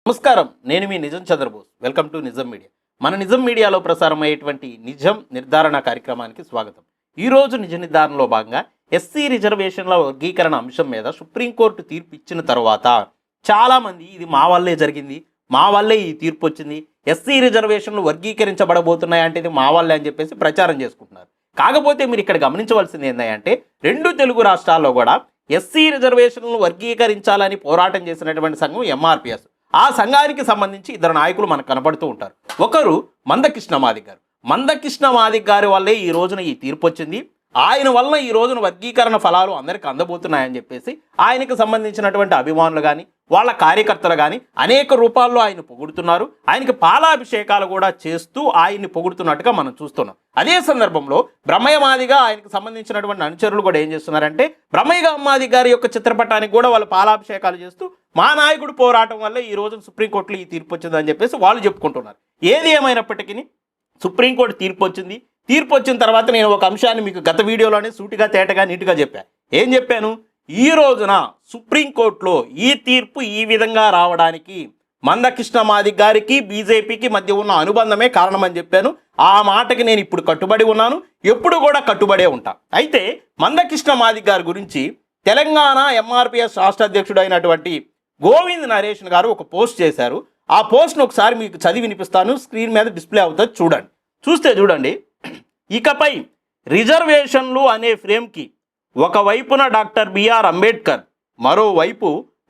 నమస్కారం, నేను మీ నిజం చంద్రబోస్. వెల్కమ్ టు నిజం మీడియా. మన నిజం మీడియాలో ప్రసారం అయ్యేటువంటి నిజం నిర్ధారణ కార్యక్రమానికి స్వాగతం. ఈరోజు నిజ నిర్ధారణలో భాగంగా ఎస్సీ రిజర్వేషన్ల వర్గీకరణ అంశం మీద సుప్రీంకోర్టు తీర్పు ఇచ్చిన తర్వాత చాలామంది ఇది మా వల్లే జరిగింది, మా వల్లే ఈ తీర్పు వచ్చింది, ఎస్సీ రిజర్వేషన్లు వర్గీకరించబడబోతున్నాయి అంటే ఇది మా వల్లే అని చెప్పేసి ప్రచారం చేసుకుంటున్నారు. కాకపోతే మీరు ఇక్కడ గమనించవలసింది ఏంటంటే రెండు తెలుగు రాష్ట్రాల్లో కూడా ఎస్సీ రిజర్వేషన్లను వర్గీకరించాలని పోరాటం చేసినటువంటి సంఘం ఎంఆర్పిఎస్. ఆ సంఘానికి సంబంధించి ఇద్దరు నాయకులు మనకు కనపడుతూ ఉంటారు. ఒకరు మందకృష్ణ మాదిగ గారు. మందకృష్ణ మాదిగ గారి వల్లే ఈ రోజున ఈ తీర్పు వచ్చింది, ఆయన వలన ఈ రోజున వర్గీకరణ ఫలాలు అందరికీ అందబోతున్నాయని చెప్పేసి ఆయనకు సంబంధించినటువంటి అభిమానులు కానీ వాళ్ళ కార్యకర్తలు కానీ అనేక రూపాల్లో ఆయన పొగుడుతున్నారు. ఆయనకి పాలాభిషేకాలు కూడా చేస్తూ ఆయన్ని పొగుడుతున్నట్టుగా మనం చూస్తున్నాం. అదే సందర్భంలో బ్రహ్మయ్య మాదిగ ఆయనకు సంబంధించినటువంటి అనుచరులు కూడా ఏం చేస్తున్నారంటే బ్రహ్మయ్య మాదిగ గారి యొక్క చిత్రపటానికి కూడా వాళ్ళు పాలాభిషేకాలు చేస్తూ మా నాయకుడు పోరాటం వల్ల ఈ రోజు సుప్రీంకోర్టులో ఈ తీర్పు వచ్చిందని చెప్పేసి వాళ్ళు చెప్పుకుంటున్నారు. ఏది ఏమైనప్పటికీ సుప్రీంకోర్టు తీర్పు వచ్చింది. తీర్పు వచ్చిన తర్వాత నేను ఒక అంశాన్ని మీకు గత వీడియోలోనే సూటిగా తేటగా నీట్గా చెప్పాను. ఏం చెప్పాను? ఈ రోజున సుప్రీంకోర్టులో ఈ తీర్పు ఈ విధంగా రావడానికి మందకృష్ణ మాదిగ గారికి బీజేపీకి మధ్య ఉన్న అనుబంధమే కారణమని చెప్పాను. ఆ మాటకి నేను ఇప్పుడు కట్టుబడి ఉన్నాను, ఎప్పుడు కూడా కట్టుబడే ఉంటా. అయితే మందకృష్ణ మాదిగ గారి గురించి తెలంగాణ ఎంఆర్పిఎస్ రాష్ట్ర అధ్యక్షుడు అయినటువంటి గోవింద్ నరేష్ గారు ఒక పోస్ట్ చేశారు. ఆ పోస్ట్ను ఒకసారి మీకు చదివి వినిపిస్తాను. స్క్రీన్ మీద డిస్ప్లే అవుతుంది, చూడండి. చూడండి. ఇకపై రిజర్వేషన్లు అనే ఫ్రేమ్కి ఒకవైపున డాక్టర్ బిఆర్ అంబేద్కర్, మరోవైపు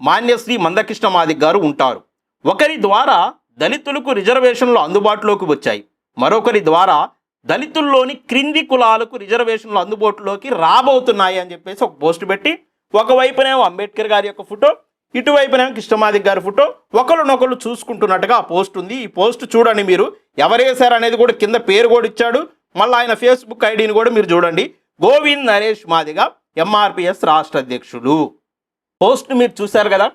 మాన్యశ్రీ మందకృష్ణ మాదిగ గారు ఉంటారు. ఒకరి ద్వారా దళితులకు రిజర్వేషన్లు అందుబాటులోకి వచ్చాయి, మరొకరి ద్వారా దళితుల్లోని క్రింది కులాలకు రిజర్వేషన్లు అందుబాటులోకి రాబోతున్నాయి అని చెప్పేసి ఒక పోస్ట్ పెట్టి ఒకవైపునేమో అంబేద్కర్ గారి యొక్క ఫోటో, ఇటువైపునేమో కృష్ణ మాదిగ గారి ఫోటో ఒకళ్ళనొకళ్ళు చూసుకుంటున్నట్టుగా ఆ పోస్ట్ ఉంది. ఈ పోస్ట్ చూడండి మీరు. ఎవరేశారు అనేది కూడా కింద పేరు కూడా ఇచ్చాడు. మళ్ళీ ఆయన ఫేస్బుక్ ఐడిని కూడా మీరు చూడండి. గోవింద్ నరేష్ మాదిగ, ఎంఆర్పిఎస్ రాష్ట్ర అధ్యక్షుడు. పోస్ట్ మీరు చూశారు కదా.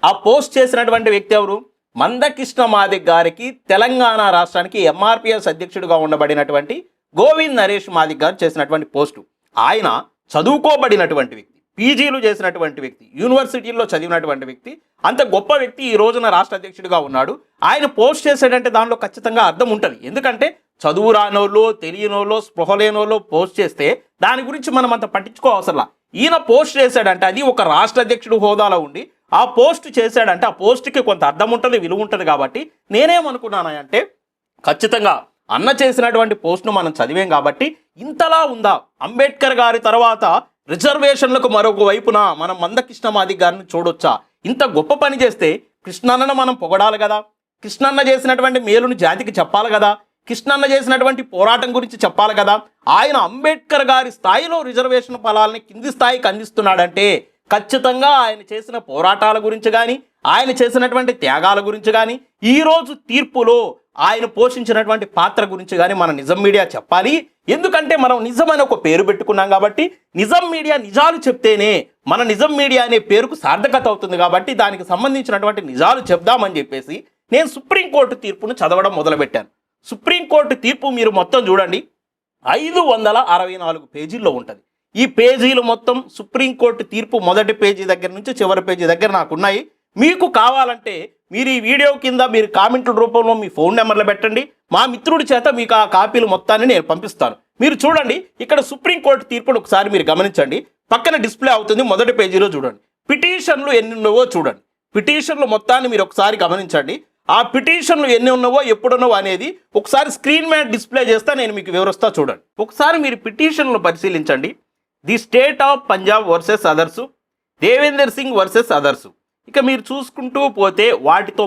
ఆ పోస్ట్ చేసినటువంటి వ్యక్తి ఎవరు? మందకృష్ణ మాదిగ గారికి తెలంగాణ రాష్ట్రానికి ఎంఆర్పిఎస్ అధ్యక్షుడిగా ఉండబడినటువంటి గోవింద్ నరేష్ మాదిగ గారు చేసినటువంటి పోస్టు. ఆయన చదువుకోబడినటువంటి వ్యక్తి, పీజీలు చేసినటువంటి వ్యక్తి, యూనివర్సిటీల్లో చదివినటువంటి వ్యక్తి, అంత గొప్ప వ్యక్తి ఈ రోజున రాష్ట్ర అధ్యక్షుడిగా ఉన్నాడు. ఆయన పోస్ట్ చేసాడంటే దానిలో ఖచ్చితంగా అర్థం ఉంటుంది. ఎందుకంటే చదువు రానోళ్ళు, తెలియనోళ్ళు, స్పృహ లేనోళ్ళు పోస్ట్ చేస్తే దాని గురించి మనం అంత పట్టించుకోవసరలా. ఈయన పోస్ట్ చేశాడంటే అది ఒక రాష్ట్ర అధ్యక్షుడు హోదాలో ఉండి ఆ పోస్ట్ చేశాడంటే ఆ పోస్ట్కి కొంత అర్థం ఉంటుంది, విలువ ఉంటుంది. కాబట్టి నేనేమనుకున్నానంటే ఖచ్చితంగా అన్న చేసినటువంటి పోస్ట్ను మనం చదివేం కాబట్టి ఇంతలా ఉందా, అంబేద్కర్ గారి తర్వాత రిజర్వేషన్లకు మరొక వైపున మనం మందకృష్ణ మాదిగ గారిని చూడొచ్చా? ఇంత గొప్ప పని చేస్తే కృష్ణన్నను మనం పొగడాలి కదా, కృష్ణన్న చేసినటువంటి మేలును జాతికి చెప్పాలి కదా, కృష్ణన్న చేసినటువంటి పోరాటం గురించి చెప్పాలి కదా. ఆయన అంబేద్కర్ గారి స్థాయిలో రిజర్వేషన్ ఫలాలని కింది స్థాయికి అందిస్తున్నాడంటే ఖచ్చితంగా ఆయన చేసిన పోరాటాల గురించి కానీ, ఆయన చేసినటువంటి త్యాగాల గురించి కానీ, ఈరోజు తీర్పులో ఆయన పోషించినటువంటి పాత్ర గురించి కానీ మన నిజం మీడియా చెప్పాలి. ఎందుకంటే మనం నిజమని ఒక పేరు పెట్టుకున్నాం కాబట్టి నిజం మీడియా నిజాలు చెప్తేనే మన నిజం మీడియా అనే పేరుకు సార్థకత అవుతుంది. కాబట్టి దానికి సంబంధించినటువంటి నిజాలు చెప్దామని చెప్పేసి నేను సుప్రీంకోర్టు తీర్పును చదవడం మొదలుపెట్టాను. సుప్రీంకోర్టు తీర్పు మీరు మొత్తం చూడండి, 564 పేజీల్లో ఉంటుంది. ఈ పేజీలు మొత్తం సుప్రీంకోర్టు తీర్పు మొదటి పేజీ దగ్గర నుంచి చివరి పేజీ దగ్గర నాకున్నాయి. మీకు కావాలంటే మీరు ఈ వీడియో కింద మీరు కామెంట్ల రూపంలో మీ ఫోన్ నెంబర్లు పెట్టండి, మా మిత్రుడి చేత మీకు ఆ కాపీలు మొత్తాన్ని నేను పంపిస్తాను. మీరు చూడండి, ఇక్కడ సుప్రీంకోర్టు తీర్పును ఒకసారి మీరు గమనించండి. పక్కన డిస్ప్లే అవుతుంది, మొదటి పేజీలో చూడండి. పిటిషన్లు ఎన్ని ఉన్నావో చూడండి. పిటిషన్లు మొత్తాన్ని మీరు ఒకసారి గమనించండి. ఆ పిటిషన్లు ఎన్ని ఉన్నావో ఎప్పుడున్నావో అనేది ఒకసారి స్క్రీన్ మీద డిస్ప్లే చేస్తా, నేను మీకు వివరిస్తా చూడండి. ఒకసారి మీరు పిటిషన్లు పరిశీలించండి. The state of Punjab versus others, Devender Singh versus others. ఇక మీరు చూసుకుంటూ పోతే వాటితో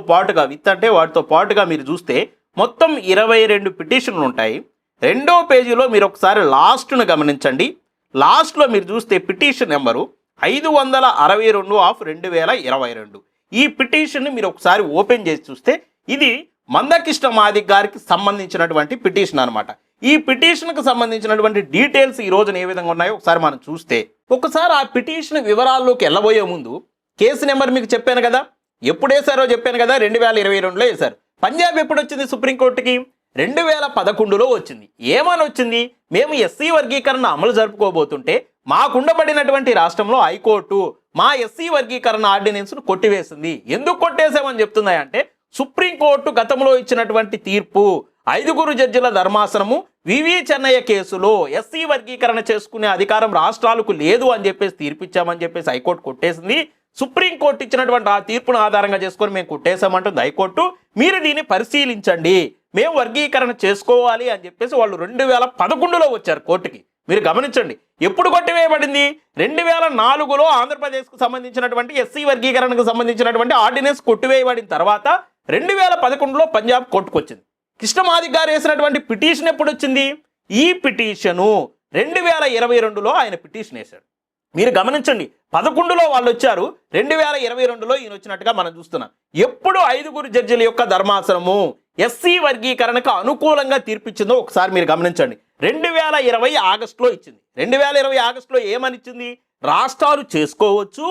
పాటుగా మీరు చూస్తే మొత్తం 22 పిటిషన్లు ఉంటాయి. రెండో పేజీలో మీరు ఒకసారి లాస్ట్ను గమనించండి. లాస్ట్లో మీరు చూస్తే పిటిషన్ నెంబరు 562/2022. ఈ పిటిషన్ని మీరు ఒకసారి ఓపెన్ చేసి చూస్తే ఇది మందకృష్ణ మాదిగ గారికి సంబంధించినటువంటి పిటిషన్ అనమాట. ఈ పిటిషన్కు సంబంధించినటువంటి డీటెయిల్స్ ఈ రోజున ఏ విధంగా ఉన్నాయో ఒకసారి మనం చూస్తే, ఒకసారి ఆ పిటిషన్ వివరాల్లోకి వెళ్ళబోయే ముందు కేసు నెంబర్ మీకు చెప్పాను కదా, ఎప్పుడు వేశారో చెప్పాను కదా, 2022లో వేశారు. పంజాబ్ ఎప్పుడు వచ్చింది సుప్రీంకోర్టుకి? 2011లో వచ్చింది. ఏమని వచ్చింది? మేము ఎస్సీ వర్గీకరణ అమలు జరుపుకోబోతుంటే మాకుండబడినటువంటి రాష్ట్రంలో హైకోర్టు మా ఎస్సీ వర్గీకరణ ఆర్డినెన్స్ను కొట్టివేసింది. ఎందుకు కొట్టేసామని చెప్తున్నాయంటే సుప్రీంకోర్టు గతంలో ఇచ్చినటువంటి తీర్పు 5 జడ్జిల ధర్మాసనము వివి చెన్నయ్య కేసులో ఎస్సీ వర్గీకరణ చేసుకునే అధికారం రాష్ట్రాలకు లేదు అని చెప్పేసి తీర్పిచ్చామని చెప్పేసి హైకోర్టు కొట్టేసింది. సుప్రీంకోర్టు ఇచ్చినటువంటి ఆ తీర్పును ఆధారంగా చేసుకొని మేము కొట్టేశామంటుంది హైకోర్టు. మీరు దీన్ని పరిశీలించండి, మేము వర్గీకరణ చేసుకోవాలి అని చెప్పేసి వాళ్ళు 2011లో వచ్చారు కోర్టుకి. మీరు గమనించండి, ఎప్పుడు కొట్టివేయబడింది? 2004లో ఆంధ్రప్రదేశ్కు సంబంధించినటువంటి ఎస్సీ వర్గీకరణకు సంబంధించినటువంటి ఆర్డినెన్స్ కొట్టివేయబడిన తర్వాత 2011లో పంజాబ్ కోర్టుకు వచ్చింది. కృష్ణమాదిక్ గారు వేసినటువంటి పిటిషన్ ఎప్పుడు వచ్చింది? ఈ పిటిషను 2022లో ఆయన పిటిషన్ వేశాడు. మీరు గమనించండి, 11లో వాళ్ళు వచ్చారు, 2022లో ఈయన వచ్చినట్టుగా మనం చూస్తున్నాం. ఎప్పుడు 5 జడ్జిల యొక్క ధర్మాసనము ఎస్సీ వర్గీకరణకు అనుకూలంగా తీర్పిచ్చిందో ఒకసారి మీరు గమనించండి. 2020 ఆగస్టులో ఇచ్చింది. 2020 ఆగస్టులో ఏమని ఇచ్చింది? రాష్ట్రాలు చేసుకోవచ్చు,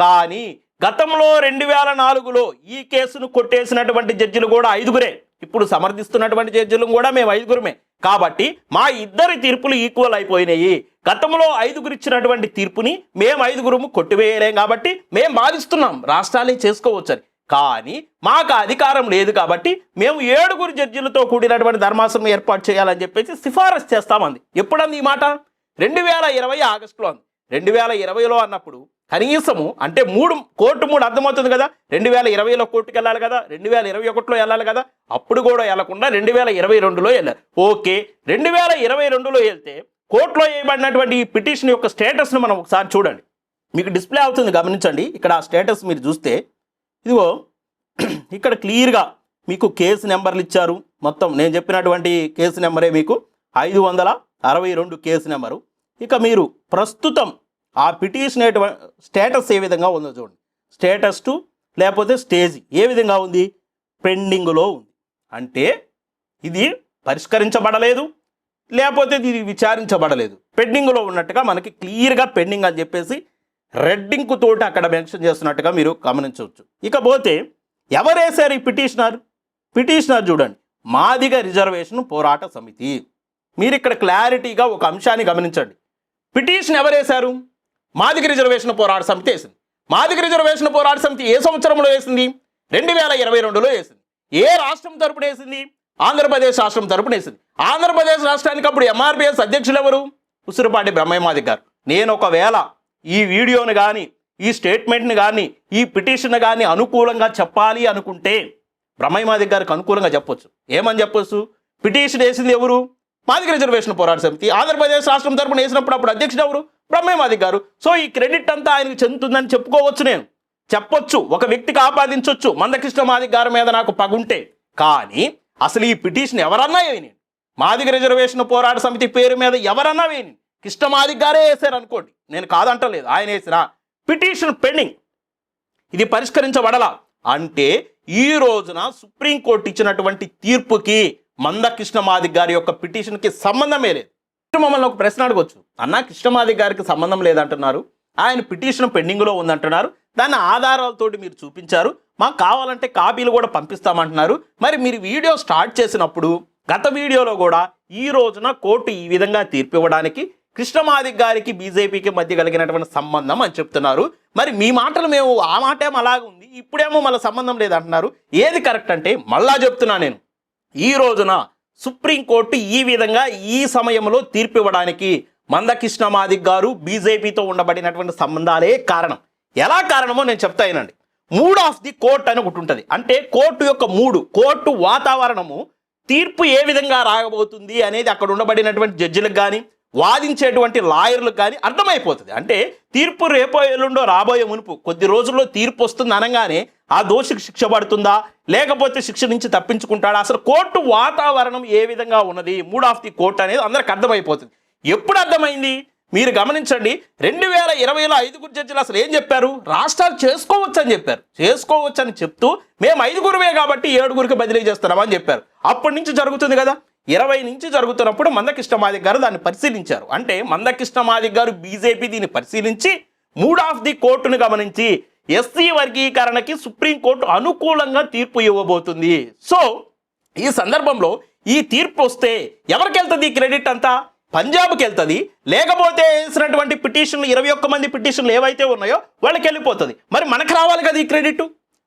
కానీ గతంలో 2004లో ఈ కేసును కొట్టేసినటువంటి జడ్జిలు కూడా 5 ఇప్పుడు సమర్థిస్తున్నటువంటి జడ్జిలు కూడా మేము 5 కాబట్టి మా ఇద్దరి తీర్పులు ఈక్వల్ అయిపోయినాయి. గతంలో 5 ఇచ్చినటువంటి తీర్పుని మేము 5 కొట్టివేయలేం కాబట్టి మేము బాధిస్తున్నాం, రాష్ట్రాలే చేసుకోవచ్చని. కానీ మాకు అధికారం లేదు కాబట్టి మేము 7 జడ్జిలతో కూడినటువంటి ధర్మాసనం ఏర్పాటు చేయాలని చెప్పేసి సిఫారసు చేస్తామంది. ఎప్పుడంది ఈ మాట? 2020 ఆగస్టులో అంది. 2020లో అన్నప్పుడు కనీసము అంటే కోర్టు 3 అర్థమవుతుంది కదా. 2020లో కోర్టుకు వెళ్ళాలి కదా, 2021లో వెళ్ళాలి కదా, అప్పుడు కూడా వెళ్ళకుండా 2022లో వెళ్ళాలి. ఓకే, 2022లో వెళ్తే కోర్టులో వేయబడినటువంటి ఈ పిటిషన్ యొక్క స్టేటస్ను మనం ఒకసారి చూడండి. మీకు డిస్ప్లే అవుతుంది, గమనించండి. ఇక్కడ ఆ స్టేటస్ మీరు చూస్తే ఇదిగో ఇక్కడ క్లియర్గా మీకు కేసు నెంబర్లు ఇచ్చారు. మొత్తం నేను చెప్పినటువంటి కేసు నెంబరే మీకు 562 కేసు నెంబరు. ఇక మీరు ప్రస్తుతం ఆ పిటిషన్ స్టేటస్ ఏ విధంగా ఉందో చూడండి. స్టేటస్ 2 లేకపోతే స్టేజ్ ఏ విధంగా ఉంది? పెండింగ్లో ఉంది. అంటే ఇది పరిష్కరించబడలేదు, లేకపోతే ఇది విచారించబడలేదు. పెండింగ్లో ఉన్నట్టుగా మనకి క్లియర్గా పెండింగ్ అని చెప్పేసి రెడ్ ఇంక్ తోటి అక్కడ మెన్షన్ చేస్తున్నట్టుగా మీరు గమనించవచ్చు. ఇకపోతే ఎవరు వేశారు ఈ పిటిషనర్ చూడండి, మాదిగ రిజర్వేషన్ పోరాట సమితి. మీరు ఇక్కడ క్లారిటీగా ఒక అంశాన్ని గమనించండి. పిటిషన్ ఎవరు వేశారు? మాదిగ రిజర్వేషన్ పోరాట సమితి వేసింది. మాదిగ రిజర్వేషన్ పోరాట సమితి ఏ సంవత్సరంలో వేసింది? 2022లో వేసింది. ఏ రాష్ట్రం తరపున వేసింది? ఆంధ్రప్రదేశ్ రాష్ట్రం తరపున వేసింది. ఆంధ్రప్రదేశ్ రాష్ట్రానికి అప్పుడు ఎంఆర్పిఎస్ అధ్యక్షులు ఎవరు? ఉసిరిపాటి బ్రహ్మయ్య మాదిగ గారు. నేను ఒకవేళ ఈ వీడియోను కానీ, ఈ స్టేట్మెంట్ని కానీ, ఈ పిటిషన్ కానీ అనుకూలంగా చెప్పాలి అనుకుంటే బ్రహ్మయ్య మాదిగ గారికి అనుకూలంగా చెప్పొచ్చు. ఏమని చెప్పొచ్చు? పిటిషన్ వేసింది ఎవరు? మాదిగ రిజర్వేషన్ పోరాట సమితి. ఆంధ్రప్రదేశ్ రాష్ట్రం తరపున వేసినప్పుడు అప్పుడు అధ్యక్షుడు ఎవరు? బ్రహ్మయ్య మాదిగ గారు. సో ఈ క్రెడిట్ అంతా ఆయనకు చెందుతుందని చెప్పుకోవచ్చు, నేను చెప్పొచ్చు, ఒక వ్యక్తికి ఆపాదించవచ్చు మందకృష్ణ మాదిగ గారి మీద నాకు పగుంటే. కానీ అసలు ఈ పిటిషన్ ఎవరన్నా వేయని, మాదిగ రిజర్వేషన్ పోరాట సమితి పేరు మీద ఎవరన్నా వేయని, కృష్ణ మాదిగ గారే వేశారు అనుకోండి, నేను కాదంటలేదు, ఆయన వేసిన పిటిషన్ పెండింగ్, ఇది పరిష్కరించబడలా అంటే ఈ రోజున సుప్రీంకోర్టు ఇచ్చినటువంటి తీర్పుకి మందకృష్ణ మాదిగ గారి యొక్క పిటిషన్కి సంబంధమే లేదు. మమ్మల్ని ఒక ప్రశ్న అడగొచ్చు, అన్న కృష్ణ మాదిగ గారికి సంబంధం లేదంటున్నారు, ఆయన పిటిషన్ పెండింగ్లో ఉందంటున్నారు, దాని ఆధారాలతోటి మీరు చూపించారు, మాకు కావాలంటే కాపీలు కూడా పంపిస్తామంటున్నారు. మరి మీరు వీడియో స్టార్ట్ చేసినప్పుడు గత వీడియోలో కూడా ఈ రోజున కోర్టు ఈ విధంగా తీర్పు ఇవ్వడానికి కృష్ణ మాదిగ గారికి బీజేపీకి మధ్య కలిగినటువంటి సంబంధం అని చెప్తున్నారు. మరి మీ మాటలు మేము ఆ మాట ఏమో అలాగే ఉంది, ఇప్పుడేమో మళ్ళీ సంబంధం లేదంటున్నారు. ఏది కరెక్ట్ అంటే మళ్ళా చెప్తున్నా నేను, ఈ రోజున సుప్రీంకోర్టు ఈ విధంగా ఈ సమయంలో తీర్పు ఇవ్వడానికి మందకృష్ణ మాదిగ గారు బీజేపీతో ఉండబడినటువంటి సంబంధాలే కారణం. ఎలా కారణమో నేను చెప్తానండి. మూడ్ ఆఫ్ ది కోర్ట్ అని ఒకటి ఉంటుంది. అంటే కోర్టు యొక్క కోర్టు వాతావరణము, తీర్పు ఏ విధంగా రాగబోతుంది అనేది అక్కడ ఉండబడినటువంటి జడ్జిలకు కానీ, వాదించేటువంటి లాయర్లకు కానీ అర్థమైపోతుంది. అంటే తీర్పు రేపో ఎల్లుండో రాబోయే మునుపు కొద్ది రోజుల్లో తీర్పు వస్తుంది అనగానే ఆ దోషికి శిక్ష పడుతుందా, లేకపోతే శిక్ష నుంచి తప్పించుకుంటాడా, అసలు కోర్టు వాతావరణం ఏ విధంగా ఉన్నది, మూడ్ ఆఫ్ ది కోర్ట్ అనేది అందరికి అర్థమైపోతుంది. ఎప్పుడు అర్థమైంది? మీరు గమనించండి, 2020లో 5 జడ్జిలు అసలు ఏం చెప్పారు? రాష్ట్రాలు చేసుకోవచ్చు అని చెప్పారు. చేసుకోవచ్చు అని చెప్తూ మేము 5 కాబట్టి 7 బదిలీ చేస్తున్నామని చెప్పారు. అప్పటి నుంచి జరుగుతుంది కదా, 20 నుంచి జరుగుతున్నప్పుడు మందకృష్ణ మాదిగ గారు దాన్ని పరిశీలించారు. అంటే మందకృష్ణ మాదిగ గారు బీజేపీ దీన్ని పరిశీలించి మూడ్ ఆఫ్ ది కోర్టును గమనించి ఎస్సీ వర్గీకరణకి సుప్రీంకోర్టు అనుకూలంగా తీర్పు ఇవ్వబోతుంది. సో ఈ సందర్భంలో ఈ తీర్పు వస్తే ఎవరికి వెళ్తుంది క్రెడిట్ అంతా? పంజాబ్కి వెళ్తుంది. లేకపోతే వేసినటువంటి పిటిషన్లు 21 మంది పిటిషన్లు ఏవైతే ఉన్నాయో వాళ్ళకి వెళ్ళిపోతుంది. మరి మనకు రావాలి కదా ఈ క్రెడిట్.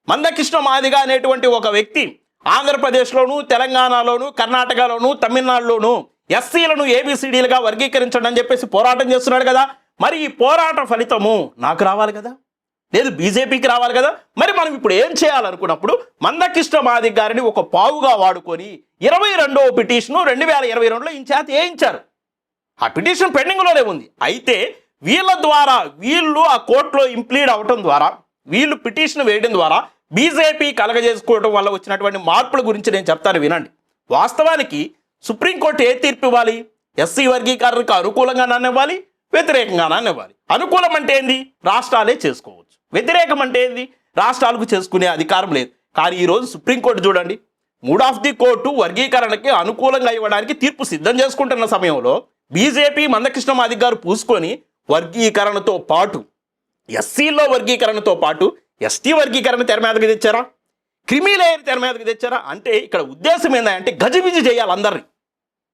మందకృష్ణ మాదిగ అనేటువంటి ఒక వ్యక్తి ఆంధ్రప్రదేశ్లోను, తెలంగాణలోను, కర్ణాటకలోను, తమిళనాడులోను ఎస్సీలను ఏబిసిడీలుగా వర్గీకరించండి అని చెప్పేసి పోరాటం చేస్తున్నాడు కదా. మరి ఈ పోరాట ఫలితము నాకు రావాలి కదా, లేదు బీజేపీకి రావాలి కదా. మరి మనం ఇప్పుడు ఏం చేయాలనుకున్నప్పుడు మందకృష్ణ మాదిగ గారిని ఒక పావుగా వాడుకొని 22వ పిటిషను 2022లో చేత వేయించారు. ఆ పిటిషన్ పెండింగ్లోనే ఉంది. అయితే వీళ్ళ ద్వారా వీళ్ళు ఆ కోర్టులో ఇంప్లీడ్ అవటం ద్వారా, వీళ్ళు పిటిషన్ వేయడం ద్వారా బీజేపీ కలగజేసుకోవడం వల్ల వచ్చినటువంటి మార్పుల గురించి నేను చెప్తాను వినండి. వాస్తవానికి సుప్రీంకోర్టు ఏ తీర్పు ఇవ్వాలి? ఎస్సీ వర్గీకరణకు అనుకూలంగా ఇవ్వాలి, వ్యతిరేకంగా ఇవ్వాలి. అనుకూలం అంటే ఏంది? రాష్ట్రాలే చేసుకోవచ్చు. వ్యతిరేకం అంటే ఏంది? రాష్ట్రాలకు చేసుకునే అధికారం లేదు. కానీ ఈరోజు సుప్రీంకోర్టు చూడండి, 3 కోర్టు వర్గీకరణకి అనుకూలంగా ఇవ్వడానికి తీర్పు సిద్ధం చేసుకుంటున్న సమయంలో బీజేపీ మందకృష్ణ మాదిగ గారు పూసుకొని వర్గీకరణతో పాటు ఎస్సీలో వర్గీకరణతో పాటు ఎస్టీ వర్గీకరణ తెర మీదకి తెచ్చారా, క్రిమిలేయర్ తెర మీదకి తెచ్చారా? అంటే ఇక్కడ ఉద్దేశం ఏంటంటే గజిబిజి చేయాలి అందరినీ,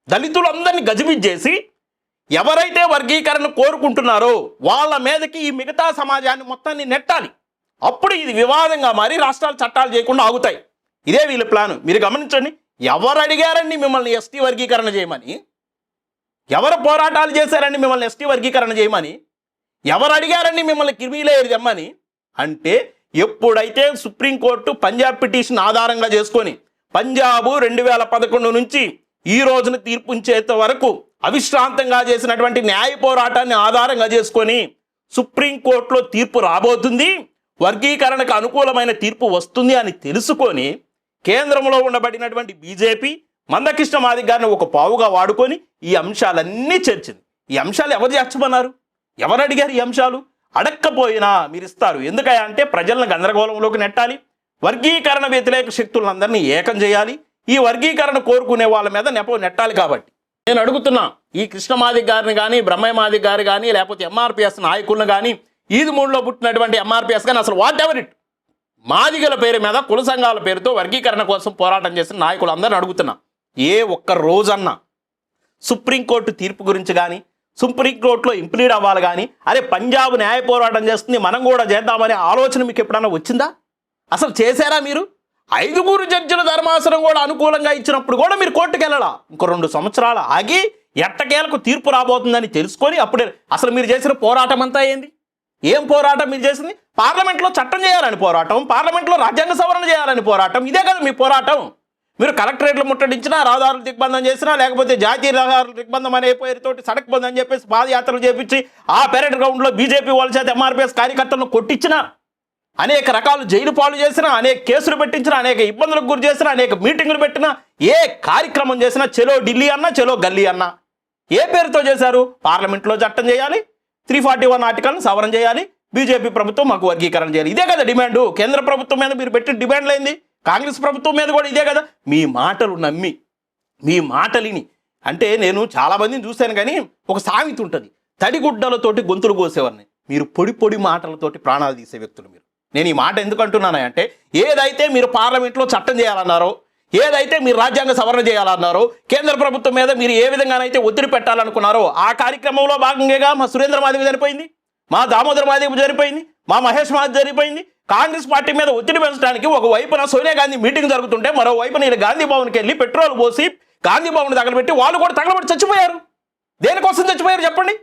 దళితులందరినీ గజిబిజి చేసి ఎవరైతే వర్గీకరణ కోరుకుంటున్నారో వాళ్ళ మీదకి ఈ మిగతా సమాజాన్ని మొత్తాన్ని నెట్టాలి. అప్పుడు ఇది వివాదంగా మారి రాష్ట్రాలు చట్టాలు చేయకుండా ఆగుతాయి. ఇదే వీళ్ళ ప్లాన్. మీరు గమనించండి, ఎవరు అడిగారండి మిమ్మల్ని ఎస్టీ వర్గీకరణ చేయమని? ఎవరు పోరాటాలు చేశారండి మిమ్మల్ని ఎస్టీ వర్గీకరణ చేయమని? ఎవరు అడిగారండి మిమ్మల్ని క్రిమిలేయర్ తెమ్మని? అంటే ఎప్పుడైతే సుప్రీంకోర్టు పంజాబ్ పిటిషన్ ఆధారంగా చేసుకొని పంజాబు 2011 నుంచి ఈ రోజున తీర్పుంచేంత వరకు అవిశ్రాంతంగా చేసినటువంటి న్యాయ పోరాటాన్ని ఆధారంగా చేసుకొని సుప్రీంకోర్టులో తీర్పు రాబోతుంది, వర్గీకరణకు అనుకూలమైన తీర్పు వస్తుంది అని తెలుసుకొని కేంద్రంలో ఉండబడినటువంటి బీజేపీ మందకృష్ణ మాదిగ గారిని ఒక పావుగా వాడుకొని ఈ అంశాలన్నీ చర్చింది. ఈ అంశాలు ఎవరు చేర్చమన్నారు? ఎవరు అడిగారు? ఈ అంశాలు అడక్కపోయినా మీరు ఇస్తారు. ఎందుకంటే ప్రజలను గందరగోళంలోకి నెట్టాలి, వర్గీకరణ వ్యతిరేక శక్తులందరినీ ఏకం చేయాలి, ఈ వర్గీకరణ కోరుకునే వాళ్ళ మీద నెట్టాలి. కాబట్టి నేను అడుగుతున్నా, ఈ కృష్ణ మాదిగ గారిని కానీ, బ్రహ్మయ్య మాదిగ గారు కానీ, లేకపోతే ఎంఆర్పిఎస్ నాయకులను కానీ, ఈదుమూడిలో పుట్టినటువంటి ఎంఆర్పిఎస్ కానీ, అసలు వాట్ ఎవర్ ఇట్, మాదిగల పేరు మీద కుల సంఘాల పేరుతో వర్గీకరణ కోసం పోరాటం చేసిన నాయకులందరిని అడుగుతున్నా, ఏ ఒక్క రోజన్నా సుప్రీంకోర్టు తీర్పు గురించి కానీ, సుప్రీంకోర్టులో ఇంప్లీడ్ అవ్వాలి కానీ, అరే పంజాబ్ న్యాయ పోరాటం చేస్తుంది మనం కూడా చేద్దామనే ఆలోచన మీకు ఎప్పుడన్నా వచ్చిందా? అసలు చేశారా మీరు? 5 జడ్జిల ధర్మాసనం కూడా అనుకూలంగా ఇచ్చినప్పుడు కూడా మీరు కోర్టుకు వెళ్ళాలా? ఇంకో 2 సంవత్సరాలు ఆగి ఎట్టకేలకు తీర్పు రాబోతుందని తెలుసుకొని అప్పుడే అసలు మీరు చేసిన పోరాటం అంతా ఏంది? ఏం పోరాటం మీరు చేసింది? పార్లమెంట్లో చట్టం చేయాలని పోరాటం, పార్లమెంట్లో రాజ్యాంగ సవరణ చేయాలని పోరాటం. ఇదే కదా మీ పోరాటం. మీరు కలెక్టరేట్లు ముట్టడించినా, రహదారులు దిగ్బంధం చేసినా, లేకపోతే జాతీయ రహదారులు దిగ్బంధం అనే పేరుతోటి సడక్ బంద్ అని చెప్పేసి పాదయాత్రలు చేపించి ఆ పెరేడ్ గ్రౌండ్లో బీజేపీ వాళ్ళ చేత ఎంఆర్పిఎస్ కార్యకర్తలను కొట్టించిన, అనేక రకాలు జైలు పాలు చేసిన, అనేక కేసులు పెట్టించిన, అనేక ఇబ్బందులకు గురి చేసిన, అనేక మీటింగులు పెట్టిన, ఏ కార్యక్రమం చేసినా చెలో ఢిల్లీ అన్నా, చెలో గల్లీ అన్నా ఏ పేరుతో చేశారు? పార్లమెంట్లో చట్టం చేయాలి, 341 ఆర్టికల్ని సవరణ చేయాలి, బీజేపీ ప్రభుత్వం మాకు వర్గీకరణ చేయాలి. ఇదే కదా డిమాండు. కేంద్ర ప్రభుత్వం మీద మీరు పెట్టిన డిమాండ్లు ఏంది? కాంగ్రెస్ ప్రభుత్వం మీద కూడా ఇదే కదా. మీ మాటలు నమ్మి, మీ మాటలిని, అంటే నేను చాలామందిని చూశాను కానీ ఒక సామెత ఉంటుంది, తడిగుడ్డలతోటి గొంతులు కోసేవారిని. మీరు పొడి మాటలతోటి ప్రాణాలు తీసే వ్యక్తులు మీరు. నేను ఈ మాట ఎందుకు అంటున్నానంటే, ఏదైతే మీరు పార్లమెంట్లో చట్టం చేయాలన్నారో, ఏదైతే మీరు రాజ్యాంగ సవరణ చేయాలన్నారో, కేంద్ర ప్రభుత్వం మీద మీరు ఏ విధంగానైతే ఒత్తిడి పెట్టాలనుకున్నారో ఆ కార్యక్రమంలో భాగంగా మా సురేంద్ర మాదిగ చనిపోయింది, మా దామోదర్ మాదిగ చనిపోయింది, మా మహేష్ మాదిగ చనిపోయింది. కాంగ్రెస్ పార్టీ మీద ఒత్తిడి పెంచడానికి ఒకవైపున సోనియా గాంధీ మీటింగ్ జరుగుతుంటే మరోవైపున నేను గాంధీ భవన్కి వెళ్ళి పెట్రోల్ పోసి గాంధీ భవన్ తగలబెట్టి వాళ్ళు కూడా తగలబెట్టి చచ్చిపోయారు. దేనికోసం చచ్చిపోయారు చెప్పండి?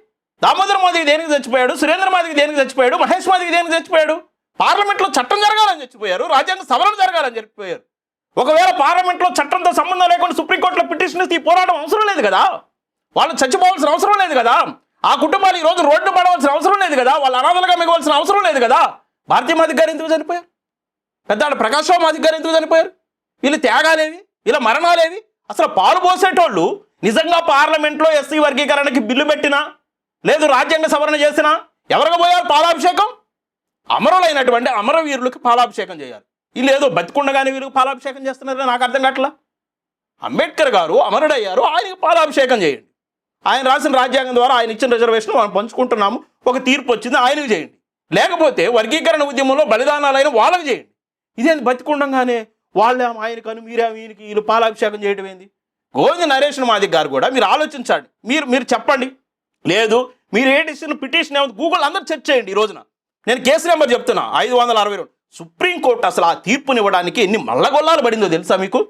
దామోదర్ మాదిగ దేనికి చచ్చిపోయాడు? సురేంద్ర మాదిగ దేనికి చచ్చిపోయాడు? మహేష్ మాదిగ దేనికి చచ్చిపోయాడు? పార్లమెంట్లో చట్టం జరగాలని చచ్చిపోయారు, రాజ్యాంగ సవరణ జరగాలని చచ్చిపోయారు. ఒకవేళ పార్లమెంట్లో చట్టంతో సంబంధం లేకుండా సుప్రీంకోర్టులో పిటిషన్ ఇస్తే ఈ పోరాటం అవసరం లేదు కదా, వాళ్ళు చచ్చిపోవాల్సిన అవసరం లేదు కదా, ఆ కుటుంబాలు ఈ రోజు రోడ్డు పడవలసిన అవసరం లేదు కదా, వాళ్ళు అనాథలుగా మిగవలసిన అవసరం లేదు కదా. భారతీయ మాదిగ గారు ఎందుకు చనిపోయారు? పెద్దాడు ప్రకాశ్రావు మాదిగ గారు ఎందుకు చనిపోయారు? వీళ్ళు త్యాగాలేవి, వీళ్ళ మరణాలేవి? అసలు పాలు పోసేటోళ్ళు నిజంగా పార్లమెంట్లో ఎస్సీ వర్గీకరణకి బిల్లు పెట్టినా, లేదు రాజ్యాంగ సవరణ చేసినా ఎవరికి పోయారు? పాలాభిషేకం. అమరులైనటువంటి అమరవీరులకు పాలాభిషేకం చేయాలి. వీళ్ళు ఏదో బతికుండగానే వీళ్ళకి పాలాభిషేకం చేస్తున్నారని నాకు అర్థం కావట్లా. అంబేద్కర్ గారు అమరుడయ్యారు, ఆయనకి పాలాభిషేకం చేయండి. ఆయన రాసిన రాజ్యాంగం ద్వారా ఆయన ఇచ్చిన రిజర్వేషన్ మనం పంచుకుంటున్నాము, ఒక తీర్పు వచ్చింది, ఆయనకు చేయండి. లేకపోతే వర్గీకరణ ఉద్యమంలో బలిదానాలైన వాళ్ళకి చేయండి. ఇదేంది బతికుండగానే వాళ్ళే ఆయనకను మీరే ఈయనకి వీళ్ళు పాలాభిషేకం చేయడం ఏంది? గోవింద నరేష్ మాదిగ గారు కూడా మీరు ఆలోచించండి, మీరు చెప్పండి. లేదు మీరు ఏ డిసిషన్ పిటిషన్ ఏమో గూగుల్ అందరూ సెర్చ్ చేయండి. ఈ రోజున నేను కేసు నెంబర్ చెప్తున్నా, 562 సుప్రీంకోర్టు అసలు ఆ తీర్పునివ్వడానికి ఎన్ని మల్లగొల్లాలు పడిందో తెలుసా మీకు?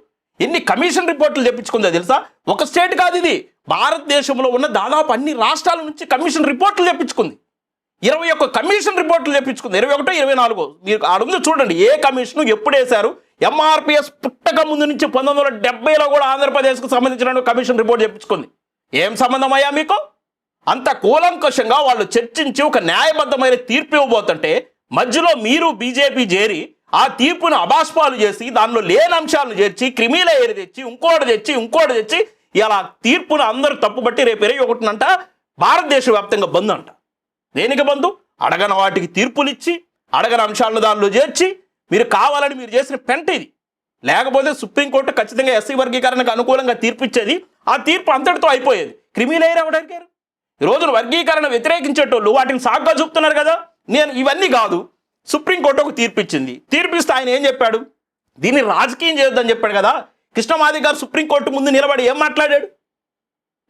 ఎన్ని కమిషన్ రిపోర్టులు తెప్పించుకుందో తెలుసా? ఒక స్టేట్ కాదు ఇది, భారతదేశంలో ఉన్న దాదాపు అన్ని రాష్ట్రాల నుంచి కమిషన్ రిపోర్టులు తెప్పించుకుంది. 21 కమిషన్ రిపోర్టులు తెప్పించుకుంది. 21, 24 మీరు ఆడుందో చూడండి. ఏ కమిషను ఎప్పుడు వేశారు? ఎంఆర్పిఎస్ పుట్టక ముందు నుంచి 1970లో కూడా ఆంధ్రప్రదేశ్కు సంబంధించిన కమిషన్ రిపోర్ట్ తెప్పించుకుంది. ఏం సంబంధం అయ్యా మీకు? అంత కూలంకషంగా వాళ్ళు చర్చించి ఒక న్యాయబద్ధమైన తీర్పు ఇవ్వబోతుంటే మధ్యలో మీరు బీజేపీ చేరి ఆ తీర్పును అబాస్పాలు చేసి దానిలో లేని అంశాలను చేర్చి క్రిమిలేయర్ తెచ్చి ఇంకోటి తెచ్చి ఇలా తీర్పును అందరూ తప్పుబట్టి రేపు 21నంట భారతదేశ వ్యాప్తంగా బంద్ అంట. దేనికి బంధు? అడగని వాటికి తీర్పులు ఇచ్చి అడగని అంశాలను దానిలో చేర్చి మీరు కావాలని మీరు చేసిన పెంట ఇది. లేకపోతే సుప్రీంకోర్టు ఖచ్చితంగా ఎస్సీ వర్గీకరణకు అనుకూలంగా తీర్పు ఇచ్చేది. ఆ తీర్పు అంతటితో అయిపోయేది. క్రిమిలేయర్ ఎవడానికి? ఈ రోజున వర్గీకరణ వ్యతిరేకించేటోళ్ళు వాటిని సాగ్గా చూపుతున్నారు కదా. నేను ఇవన్నీ కాదు, సుప్రీంకోర్టు ఒక తీర్పు ఇచ్చింది. తీర్పు ఇస్తే ఆయన ఏం చెప్పాడు? దీన్ని రాజకీయం చేయొద్దని చెప్పాడు కదా. కృష్ణమాది గారు సుప్రీంకోర్టు ముందు నిలబడి ఏం మాట్లాడాడు?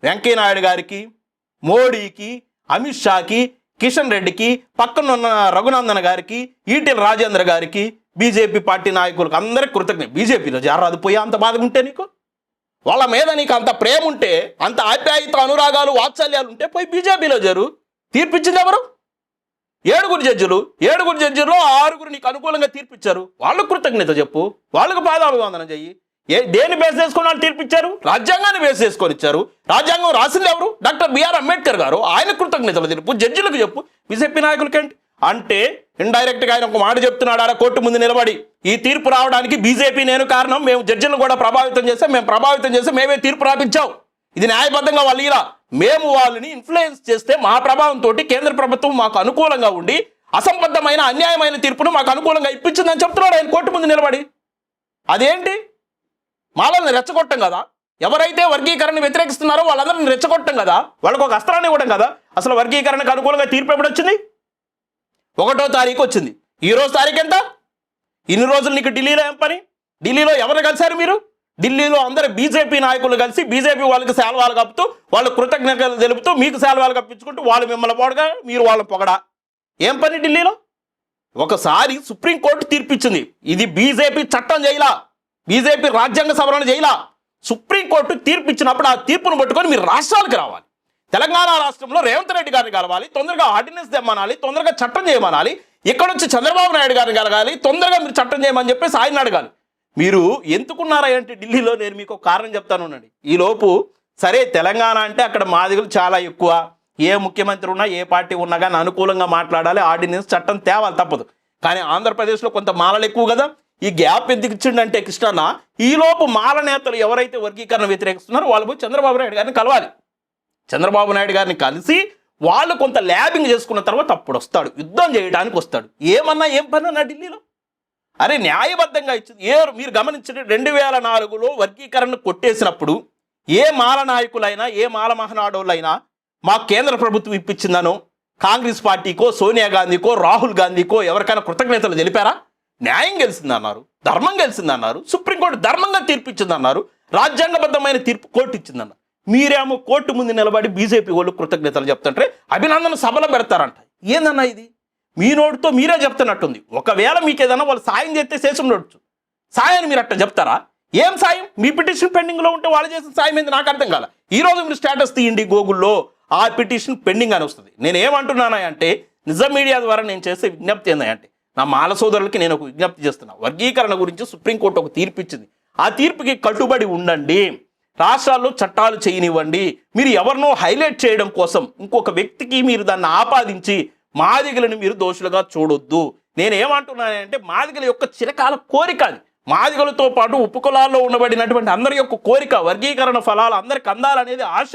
వెంకయ్యనాయుడు గారికి, మోడీకి, అమిత్ షాకి, కిషన్ రెడ్డికి, పక్కనున్న రఘునందన్ గారికి, ఈటెల రాజేంద్ర గారికి, బీజేపీ పార్టీ నాయకులకు అందరికి కృతజ్ఞత. బీజేపీలో జారాదిపోయా అంత బాధ ఉంటే నీకు, వాళ్ళ మీద నీకు అంత ప్రేమ ఉంటే, అంత ఆప్యాయత అనురాగాలు వాత్సల్యాలు ఉంటే పోయి బీజేపీలో చేరు. తీర్పిచ్చింది ఎవరు? 7 జడ్జిలు. 7 జడ్జిల్లో 6 నీకు అనుకూలంగా తీర్పిచ్చారు. వాళ్ళకు కృతజ్ఞత చెప్పు, వాళ్ళకు పాదాభివందనం చెయ్యి. దేని బేస్ చేసుకుని వాళ్ళు తీర్పిచ్చారు? రాజ్యాంగాన్ని బేస్ చేసుకొని ఇచ్చారు. రాజ్యాంగం రాసింది ఎవరు? డాక్టర్ బిఆర్ అంబేద్కర్ గారు. ఆయన కృతజ్ఞతలు తెలుపు, జడ్జిలకు చెప్పు, బీజేపీ నాయకులకేంటి అంటే ఇండైరెక్ట్గా ఆయన ఒక మాట చెప్తున్నాడు ఆడ కోర్టు ముందు నిలబడి. ఈ తీర్పు రావడానికి బీజేపీ నేను కారణం, మేము జడ్జిలను కూడా ప్రభావితం చేస్తే మేమే తీర్పు రాపించాం. ఇది న్యాయబద్ధంగా వాళ్ళు ఇలా మేము వాళ్ళని ఇన్ఫ్లుయెన్స్ చేస్తే మా ప్రభావంతో కేంద్ర ప్రభుత్వం మాకు అనుకూలంగా ఉండి అసంబద్ధమైన అన్యాయమైన తీర్పును మాకు అనుకూలంగా ఇప్పించిందని చెప్తున్నాడు ఆయన కోర్టు ముందు నిలబడి. అదేంటి? మాలల్ని రెచ్చగొట్టం కదా. ఎవరైతే వర్గీకరణ వ్యతిరేకిస్తున్నారో వాళ్ళందరిని రెచ్చగొట్టం కదా, వాళ్ళకు ఒక అస్త్రాన్ని ఇవ్వడం కదా. అసలు వర్గీకరణకు అనుకూలంగా తీర్పు ఎప్పుడు వచ్చింది? 1వ తారీఖు వచ్చింది. ఈ రోజు తారీఖు ఎంత? ఇన్ని రోజులు నీకు ఢిల్లీలో ఏం పని? ఢిల్లీలో ఎవరు కలిశారు మీరు? ఢిల్లీలో అందరు బీజేపీ నాయకులు కలిసి బీజేపీ వాళ్ళకి శాల్వాలు కప్పుతూ, వాళ్ళు కృతజ్ఞతలు తెలుపుతూ, మీకు శాల్వాలు కప్పించుకుంటూ వాళ్ళు మిమ్మల్ని పొడగా మీరు వాళ్ళని పొగడా. ఏం పని ఢిల్లీలో? ఒకసారి సుప్రీంకోర్టు తీర్పిచ్చింది. ఇది బీజేపీ చట్టం చేయలా, బీజేపీ రాజ్యాంగ సవరణ చేయలా. సుప్రీంకోర్టు తీర్పిచ్చినప్పుడు ఆ తీర్పును పట్టుకొని మీరు రాష్ట్రాలకు రావాలి. తెలంగాణ రాష్ట్రంలో రేవంత్ రెడ్డి గారిని కలవాలి, తొందరగా ఆర్డినెన్స్ తెమ్మనాలి, తొందరగా చట్టం చేయమనాలి. ఇక్కడ నుంచి చంద్రబాబు నాయుడు గారిని కలగాలి, తొందరగా మీరు చట్టం చేయమని చెప్పేసి ఆయన అడగాలి. మీరు ఎందుకున్నారా అంటే ఢిల్లీలో నేను మీకు ఒక కారణం చెప్తాను ఉండండి. ఈలోపు సరే తెలంగాణ అంటే అక్కడ మాదిగలు చాలా ఎక్కువ, ఏ ముఖ్యమంత్రి ఉన్నా ఏ పార్టీ ఉన్నా కానీ అనుకూలంగా మాట్లాడాలి, ఆర్డినెన్స్ చట్టం తేవాలి తప్పదు. కానీ ఆంధ్రప్రదేశ్లో కొంత మాలలు ఎక్కువ కదా. ఈ గ్యాప్ ఎందుకు ఇచ్చిండంటే కృష్ణన్న, ఈలోపు మాల నేతలు ఎవరైతే వర్గీకరణ వ్యతిరేకిస్తున్నారో వాళ్ళు పోయి చంద్రబాబు నాయుడు గారిని కలవాలి. చంద్రబాబు నాయుడు గారిని కలిసి వాళ్ళు కొంత ల్యాబింగ్ చేసుకున్న తర్వాత అప్పుడు వస్తాడు, యుద్ధం చేయడానికి వస్తాడు. ఏమన్నా ఏం పని అన్నా ఢిల్లీలో? అరే న్యాయబద్ధంగా ఇచ్చింది. మీరు గమనించండి, 2004లో వర్గీకరణ కొట్టేసినప్పుడు ఏ మాల నాయకులైనా ఏ మాల మహనాడోళ్ళైనా మా కేంద్ర ప్రభుత్వం ఇప్పించిందనో కాంగ్రెస్ పార్టీకో సోనియా గాంధీకో రాహుల్ గాంధీకో ఎవరికైనా కృతజ్ఞతలు తెలిపారా? న్యాయం గెలిచిందన్నారు, ధర్మం గెలిచిందన్నారు, సుప్రీంకోర్టు ధర్మంగా తీర్పిచ్చిందన్నారు, రాజ్యాంగబద్ధమైన తీర్పు కోర్టు ఇచ్చిందన్నారు. మీరేమో కోర్టు ముందు నిలబడి బీజేపీ వాళ్ళు కృతజ్ఞతలు చెప్తుంటే అభినందన సభలో పెడతారంట. ఏందన్నా ఇది? మీ నోటితో మీరే చెప్తున్నట్టుంది. ఒకవేళ మీకు ఏదైనా వాళ్ళు సాయం చేస్తే చేసి ఉండొచ్చు, సాయాన్ని మీరు అట్లా చెప్తారా? ఏం సాయం? మీ పిటిషన్ పెండింగ్లో ఉంటే వాళ్ళు చేసిన సాయం ఏంది నాకు అర్థం కాల. ఈరోజు మీరు స్టేటస్ తీయండి గూగుల్లో, ఆ పిటిషన్ పెండింగ్ అని వస్తుంది. నేను ఏమంటున్నానా అంటే నిజం మీడియా ద్వారా నేను చేసే విజ్ఞప్తి ఏందంటే నా మాల సోదరులకి నేను ఒక విజ్ఞప్తి చేస్తున్నా. వర్గీకరణ గురించి సుప్రీంకోర్టు ఒక తీర్పు ఇచ్చింది. ఆ తీర్పుకి కట్టుబడి ఉండండి. రాష్ట్రాల్లో చట్టాలు చేయనివ్వండి. మీరు ఎవరినో హైలైట్ చేయడం కోసం ఇంకొక వ్యక్తికి మీరు దాన్ని ఆపాదించి మాదిగలను మీరు దోషులుగా చూడొద్దు. నేనేమంటున్నానంటే మాదిగల యొక్క చిరకాల కోరిక అది. మాదిగలతో పాటు ఉపకులాల్లో ఉండబడినటువంటి అందరి యొక్క కోరిక వర్గీకరణ ఫలాలు అందరికి అందాలనేది ఆశ.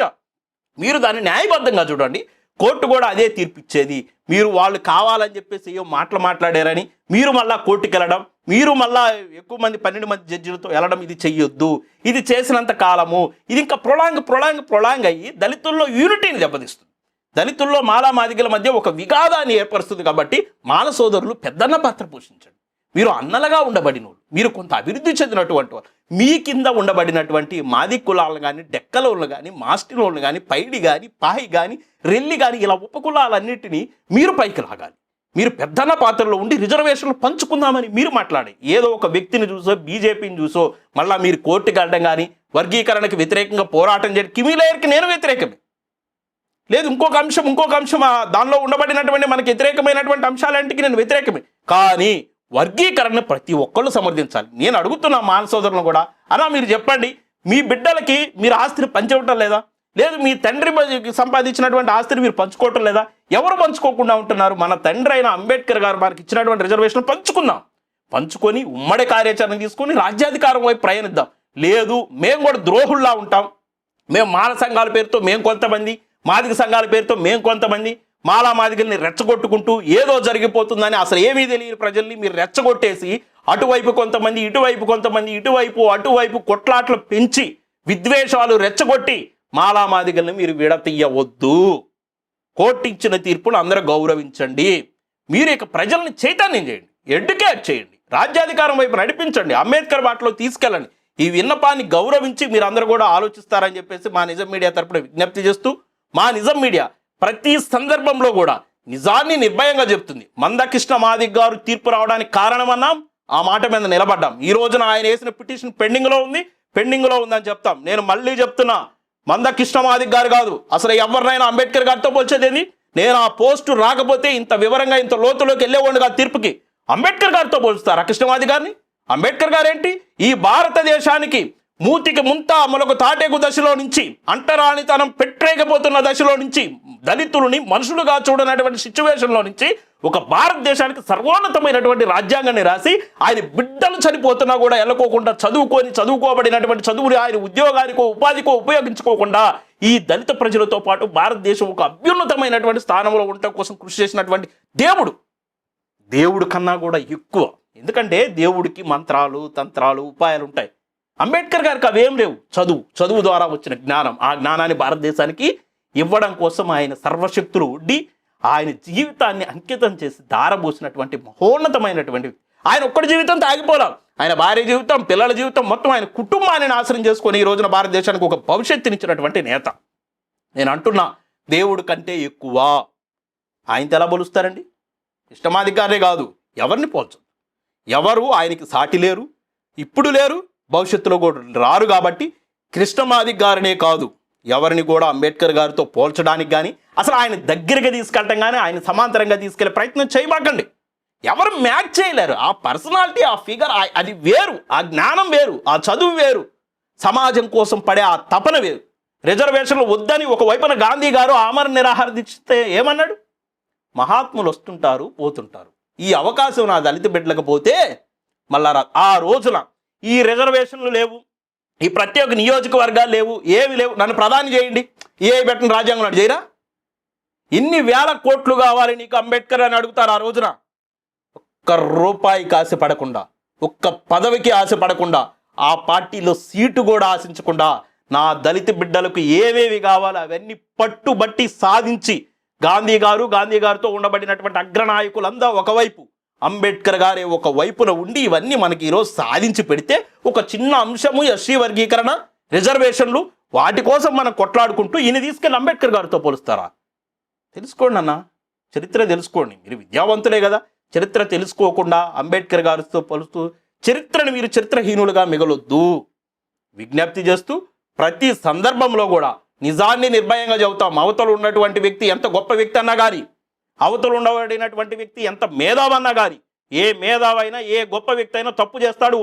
మీరు దాన్ని న్యాయబద్ధంగా చూడండి. కోర్టు కూడా అదే తీర్పిచ్చేది. మీరు వాళ్ళు కావాలని చెప్పేసి ఏవో మాట్లాడారని మీరు మళ్ళా కోర్టుకి వెళ్ళడం, మీరు మళ్ళా ఎక్కువ మంది 12 మంది జడ్జిలతో వెళ్ళడం, ఇది చెయ్యొద్దు. ఇది చేసినంత కాలము ఇది ఇంకా ప్రొలాంగ్ అయ్యి దళితుల్లో యూనిటీని దెబ్బతీస్తుంది. దళితుల్లో మాలా మాదిగల మధ్య ఒక విఘాదాన్ని ఏర్పరుస్తుంది. కాబట్టి మాల సోదరులు పెద్దన్న పాత్ర పోషించండి. మీరు అన్నలుగా ఉండబడిన వాళ్ళు, మీరు కొంత అభివృద్ధి చెందినటువంటి వాళ్ళు, మీ కింద ఉండబడినటువంటి మాది కులాలను కానీ, డెక్కలోళ్ళు కానీ, మాస్టిలోళ్ళు కానీ, పైడి కానీ, పాయి కానీ, రెల్లి కానీ, ఇలా ఉపకులాలన్నింటినీ మీరు పైకి లాగాలి. మీరు పెద్దన్న పాత్రలో ఉండి రిజర్వేషన్లు పంచుకుందామని మీరు మాట్లాడి ఏదో ఒక వ్యక్తిని చూసో బీజేపీని చూసో మళ్ళీ మీరు కోర్టుకి వెళ్ళడం కానీ వర్గీకరణకు వ్యతిరేకంగా పోరాటం చేయడం కిమీలేయర్కి నేను వ్యతిరేకమే లేదు ఇంకొక అంశం దానిలో ఉండబడినటువంటి మనకి వ్యతిరేకమైనటువంటి అంశాలంటికి నేను వ్యతిరేకమే కానీ వర్గీకరణ ప్రతి ఒక్కళ్ళు సమర్థించాలి. నేను అడుగుతున్నా మాన సోదరులను కూడా అలా మీరు చెప్పండి మీ బిడ్డలకి మీరు ఆస్తిని పంచివ్వటం లేదా లేదు మీ తండ్రి సంపాదించినటువంటి ఆస్తిని మీరు పంచుకోవటం లేదా ఎవరు పంచుకోకుండా ఉంటున్నారు? మన తండ్రి అయిన అంబేద్కర్ గారు మనకి ఇచ్చినటువంటి రిజర్వేషన్ పంచుకొని ఉమ్మడి కార్యాచరణ తీసుకొని రాజ్యాధికారం వైపు ప్రయాణిద్దాం. లేదు మేము కూడా ద్రోహుల్లా ఉంటాం, మేము మాల సంఘాల పేరుతో మేము కొంతమంది మాదిగ సంఘాల పేరుతో మేము కొంతమంది మాదిగల్ని రెచ్చగొట్టుకుంటూ ఏదో జరిగిపోతుందని అసలు ఏమీ తెలియని ప్రజల్ని మీరు రెచ్చగొట్టేసి అటువైపు కొంతమంది అటువైపు కొట్లాట్లు పెంచి విద్వేషాలు రెచ్చగొట్టి మాదిగల్ని మీరు విడతీయవద్దు. కోర్టు ఇచ్చిన తీర్పును అందరూ గౌరవించండి. మీరు ఇక ప్రజల్ని చైతన్యం చేయండి, ఎడ్యుకేట్ చేయండి, రాజ్యాధికారం వైపు నడిపించండి, అంబేద్కర్ బాటలో తీసుకెళ్ళండి. ఈ విన్నపాన్ని గౌరవించి మీరు అందరూ కూడా ఆలోచిస్తారని చెప్పేసి మా నిజం మీడియా తరపున విజ్ఞప్తి చేస్తూ మా నిజం మీడియా ప్రతి సందర్భంలో కూడా నిజాన్ని నిర్భయంగా చెప్తుంది. మందకృష్ణ మాదిగ గారు తీర్పు రావడానికి కారణమన్నాం, ఆ మాట మీద నిలబడ్డాం. ఈ రోజున ఆయన వేసిన పిటిషన్ పెండింగ్లో ఉందని చెప్తాం. నేను మళ్ళీ చెప్తున్నా, మందకృష్ణ మాదిగ గారు కాదు అసలు ఎవరినైనా అంబేద్కర్ గారితో పోల్చేదేంది? నేను ఆ పోస్టు రాకపోతే ఇంత వివరంగా ఇంత లోతులోకి వెళ్ళేవాడిని కాదు తీర్పుకి. అంబేద్కర్ గారితో పోల్చుతారా కృష్ణమాది గారిని? అంబేద్కర్ గారు ఏంటి ఈ భారతదేశానికి మూతికి ముంత మొలకు తాటేకు దశలో నుంచి అంటరానితనం పెట్టలేకపోతున్న దశలో నుంచి దళితులని మనుషులుగా చూడనటువంటి సిచ్యువేషన్లో నుంచి ఒక భారతదేశానికి సర్వోన్నతమైనటువంటి రాజ్యాంగాన్ని రాసి ఆయన బిడ్డలు చనిపోతున్నా కూడా ఎల్లకోకుండా చదువుకోబడినటువంటి చదువుని ఆయన ఉద్యోగానికో ఉపాధికో ఉపయోగించుకోకుండా ఈ దళిత ప్రజలతో పాటు భారతదేశం ఒక అభ్యున్నతమైనటువంటి స్థానంలో ఉండటం కోసం కృషి చేసినటువంటి దేవుడు కన్నా కూడా ఎక్కువ. ఎందుకంటే దేవుడికి మంత్రాలు తంత్రాలు ఉపాయాలు ఉంటాయి. అంబేద్కర్ గారికి అవేం లేవు. చదువు ద్వారా వచ్చిన జ్ఞానం, ఆ జ్ఞానాన్ని భారతదేశానికి ఇవ్వడం కోసం ఆయన సర్వశక్తులు ఉండి ఆయన జీవితాన్ని అంకితం చేసి దారబోసినటువంటి మహోన్నతమైనటువంటి ఆయన ఒక్కడి జీవితంతో ఆగిపోలేం. ఆయన భార్య జీవితం, పిల్లల జీవితం, మొత్తం ఆయన కుటుంబాన్ని నాశనం చేసుకొని ఈ రోజున భారతదేశానికి ఒక భవిష్యత్తునిచ్చినటువంటి నేత. నేను అంటున్నా, దేవుడి కంటే ఎక్కువ ఆయనతో ఎలా పోలుస్తారండి? ఇష్టమాధికారే కాదు, ఎవరిని పోల్చదు. ఎవరు ఆయనకి సాటి లేరు, ఇప్పుడు లేరు, భవిష్యత్తులో కూడా రారు. కాబట్టి కృష్ణమాదిగ గారినే కాదు ఎవరిని కూడా అంబేద్కర్ గారితో పోల్చడానికి కానీ అసలు ఆయన దగ్గరగా తీసుకెళ్ళటం కానీ ఆయన సమాంతరంగా తీసుకెళ్లే ప్రయత్నం చేయబాకండి. ఎవరు మ్యాచ్ చేయలేరు. ఆ పర్సనాలిటీ, ఆ ఫిగర్, అది వేరు, ఆ జ్ఞానం వేరు, ఆ చదువు వేరు, సమాజం కోసం పడే ఆ తపన వేరు. రిజర్వేషన్లు వద్దని ఒకవైపున గాంధీ గారు ఆమరణ నిరాహార దీక్షిస్తే ఏమన్నాడు? మహాత్ములు వస్తుంటారు పోతుంటారు, ఈ అవకాశం నా దళిత బిడ్డలకు పోతే మళ్ళా ఆ రోజున ఈ రిజర్వేషన్లు లేవు, ఈ ప్రత్యేక నియోజకవర్గాలు లేవు, ఏమి లేవు, నన్ను ప్రధాని చేయండి, ఏ పెట్టిన రాజ్యాంగం నాడు చేయరా? ఇన్ని వేల కోట్లు కావాలి నీకు అంబేద్కర్ అని అడుగుతారు. ఆ రోజున ఒక్క రూపాయికి ఆశపడకుండా, ఒక్క పదవికి ఆశపడకుండా, ఆ పార్టీలో సీటు కూడా ఆశించకుండా నా దళిత బిడ్డలకు ఏవేవి కావాలో అవన్నీ పట్టుబట్టి సాధించి గాంధీ గారితో ఉండబడినటువంటి అగ్రనాయకులంతా ఒకవైపు, అంబేద్కర్ గారే ఒక వైపున ఉండి ఇవన్నీ మనకి ఈరోజు సాధించి పెడితే ఒక చిన్న అంశము ఎస్సీ వర్గీకరణ, రిజర్వేషన్లు, వాటి కోసం మనం కొట్లాడుకుంటూ ఈయన తీసుకెళ్ళి అంబేద్కర్ గారితో పోలుస్తారా? తెలుసుకోండి అన్న, చరిత్ర తెలుసుకోండి. మీరు విద్యావంతులే కదా, చరిత్ర తెలుసుకోకుండా అంబేద్కర్ గారితో పోలుస్తూ చరిత్రను మీరు చరిత్రహీనులుగా మిగలొద్దు. విజ్ఞప్తి చేస్తూ ప్రతి సందర్భంలో కూడా నిజాన్ని నిర్భయంగా చెబుతాం. అవతలు ఉన్నటువంటి వ్యక్తి ఎంత గొప్ప వ్యక్తి అన్నా కానీ, అవతలు ఉండబడినటువంటి వ్యక్తి ఎంత మేధావన్నా కానీ, ఏ మేధావైనా ఏ గొప్ప వ్యక్తి అయినా తప్పు చేస్తాడు,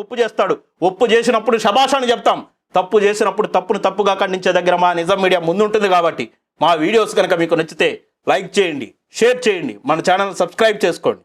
ఒప్పు చేసినప్పుడు శభాషాన్ని చెప్తాం, తప్పు చేసినప్పుడు తప్పును తప్పుగా ఖండించే దగ్గర మా నిజం మీడియా ముందుంటుంది. కాబట్టి మా వీడియోస్ కనుక మీకు నచ్చితే లైక్ చేయండి, షేర్ చేయండి, మన ఛానల్ సబ్స్క్రైబ్ చేసుకోండి.